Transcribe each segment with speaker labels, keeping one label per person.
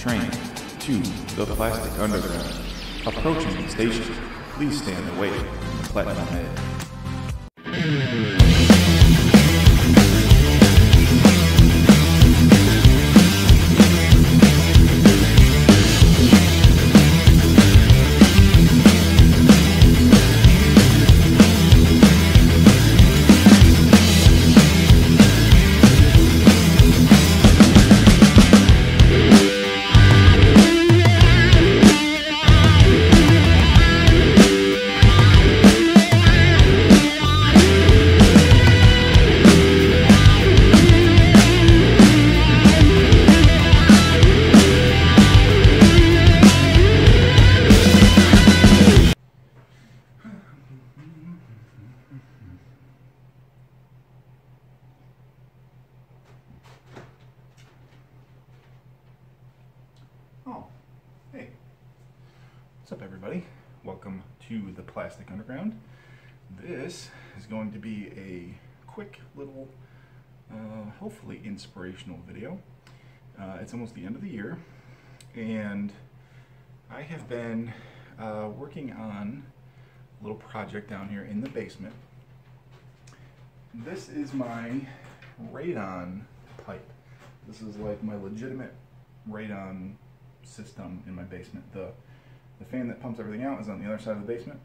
Speaker 1: train to the Plastic Underground. Approaching the station, please stand away from the platform edge.
Speaker 2: Oh, hey. What's up, everybody? Welcome to the Plastic Underground. This is going to be a quick little, hopefully inspirational video. It's almost the end of the year, and I have been working on a little project down here in the basement. This is my Radon pipe. This is like my legitimate Radon system in my basement. The fan that pumps everything out is on the other side of the basement.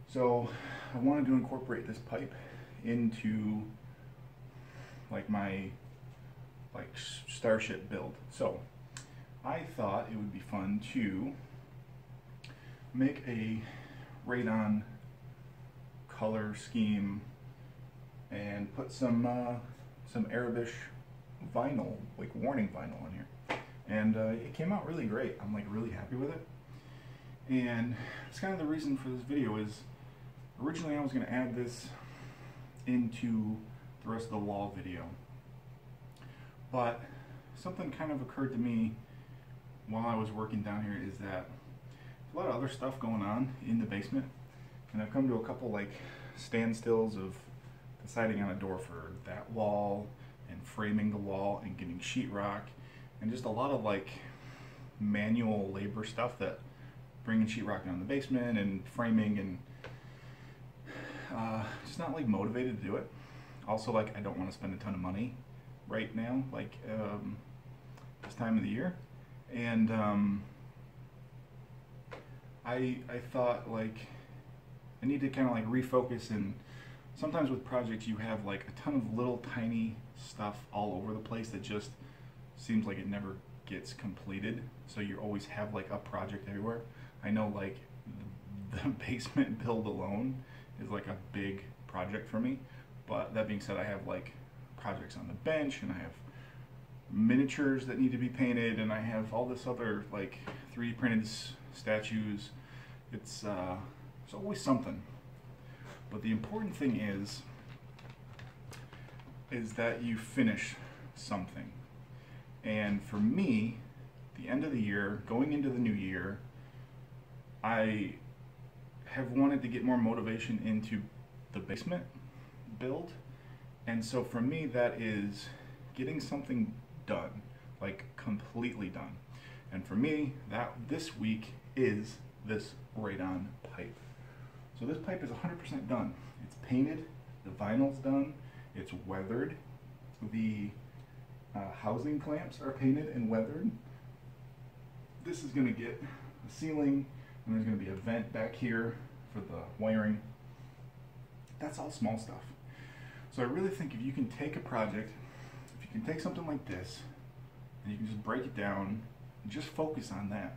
Speaker 2: So I wanted to incorporate this pipe into like my Starship build. So I thought it would be fun to make a Radon color scheme and put some Arabish vinyl, like warning vinyl on here. And it came out really great. I'm like really happy with it. And it's kind of the reason for this video is originally I was going to add this into the rest of the wall video. But something kind of occurred to me while I was working down here is that there's a lot of other stuff going on in the basement. And I've come to a couple like standstills of deciding on a door for that wall and framing the wall and getting sheetrock. And just a lot of like manual labor stuff that bringing sheetrock down the basement and framing, and just not like motivated to do it. Also, like I don't want to spend a ton of money right now, like this time of the year. And I thought like I need to kind of like refocus. And sometimes with projects you have like a ton of little tiny stuff all over the place that just seems like it never gets completed, so you always have like a project everywhere. I know like the basement build alone is like a big project for me, but that being said, I have like projects on the bench, and I have miniatures that need to be painted, and I have all this other like 3D printed statues. It's always something. But the important thing is that you finish something. And for me, the end of the year, going into the new year, I have wanted to get more motivation into the basement build. And so for me, that is getting something done, like completely done. And for me, this week is this Radon pipe. So this pipe is 100% done. It's painted, the vinyl's done, it's weathered, the housing clamps are painted and weathered. This is going to get a ceiling, and there's going to be a vent back here for the wiring. That's all small stuff. So I really think if you can take a project, if you can take something like this, and you can just break it down, and just focus on that,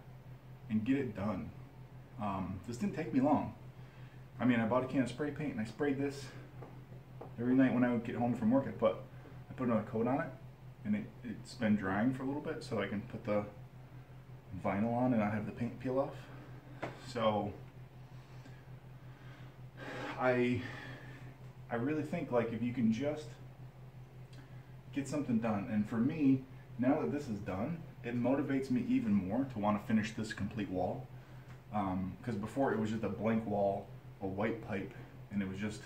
Speaker 2: and get it done. This didn't take me long. I mean, I bought a can of spray paint, and I sprayed this every night when I would get home from work. I put another coat on it, and it's been drying for a little bit, so I can put the vinyl on and not have the paint peel off. So I really think like if you can just get something done, and for me, now that this is done, it motivates me even more to want to finish this complete wall. Because before it was just a blank wall, a white pipe, and it was just,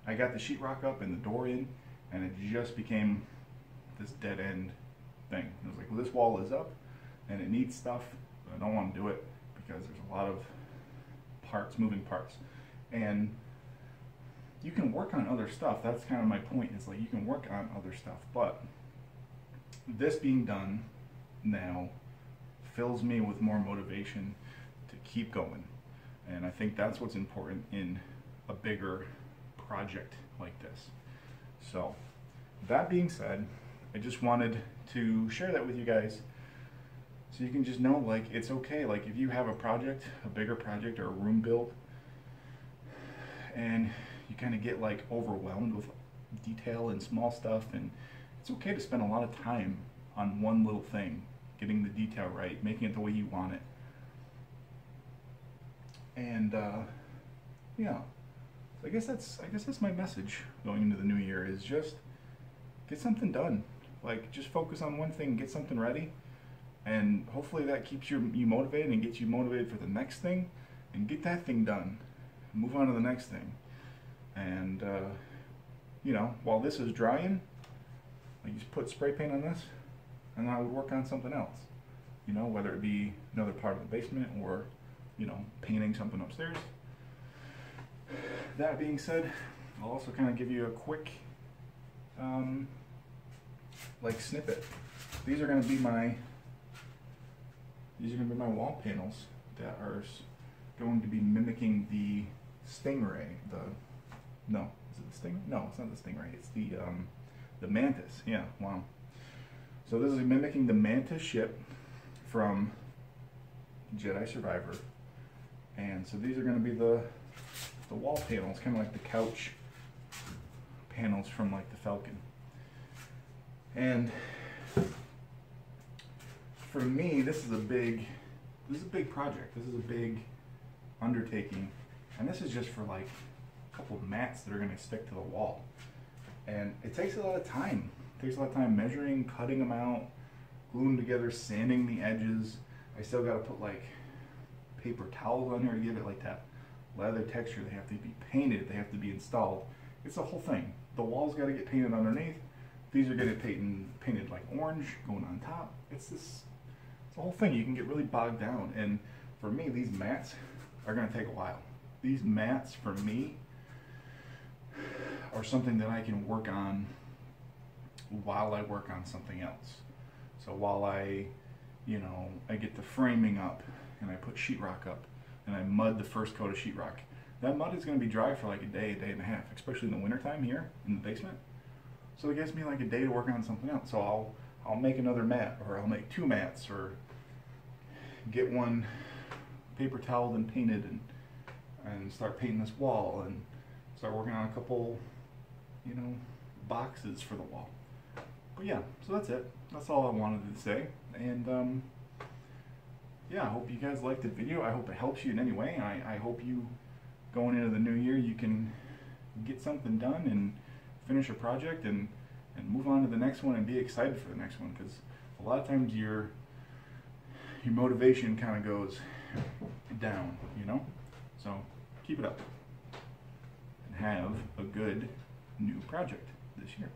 Speaker 2: I got the sheetrock up and the door in, and it just became this dead end thing. It was like, well, this wall is up, and it needs stuff, but I don't want to do it because there's a lot of parts, moving parts. And you can work on other stuff. That's kind of my point. It's like you can work on other stuff, but this being done now fills me with more motivation to keep going. And I think that's what's important in a bigger project like this. So that being said, I just wanted to share that with you guys so you can just know, like, it's okay. Like, if you have a project, a bigger project or a room build, and you kind of get like overwhelmed with detail and small stuff, and it's okay to spend a lot of time on one little thing, getting the detail right, making it the way you want it. And yeah, I guess that's my message going into the new year, is just get something done. Like, just focus on one thing, get something ready, and hopefully that keeps you motivated and gets you motivated for the next thing, and get that thing done. Move on to the next thing. And you know, while this is drying, I just put spray paint on this, and I would work on something else. You know, whether it be another part of the basement, or, you know, painting something upstairs. That being said, I'll also kind of give you a quick like snippet. These are going to be my wall panels that are going to be mimicking the stingray. No, is it the stingray? No, it's not the stingray. It's the mantis. Yeah, wow. So this is mimicking the mantis ship from Jedi Survivor, and so these are going to be the wall panels, kind of like the couch panels from like the Falcon. And for me, this is a big project. This is a big undertaking, and this is just for like a couple of mats that are going to stick to the wall. And it takes a lot of time. It takes a lot of time measuring, cutting them out, gluing them together, sanding the edges. I still got to put like paper towels on here to give it like that leather texture. They have to be painted. They have to be installed. It's a whole thing. The walls got to get painted underneath. These are going to get painted like orange going on top. It's a whole thing. You can get really bogged down. And for me, these mats are going to take a while. These mats for me are something that I can work on while I work on something else. So while I get the framing up, and I put sheetrock up, and I mud the first coat of sheetrock, that mud is going to be dry for like a day and a half, especially in the wintertime here in the basement. So it gives me like a day to work on something else. So I'll make another mat, or I'll make two mats, or get one paper toweled and painted, and start painting this wall, and start working on a couple, boxes for the wall. But yeah, so that's it. That's all I wanted to say. And yeah, I hope you guys liked the video. I hope it helps you in any way. I hope you, going into the new year, you can get something done and finish a project and move on to the next one and be excited for the next one, because a lot of times your motivation kind of goes down, So keep it up and have a good new project this year.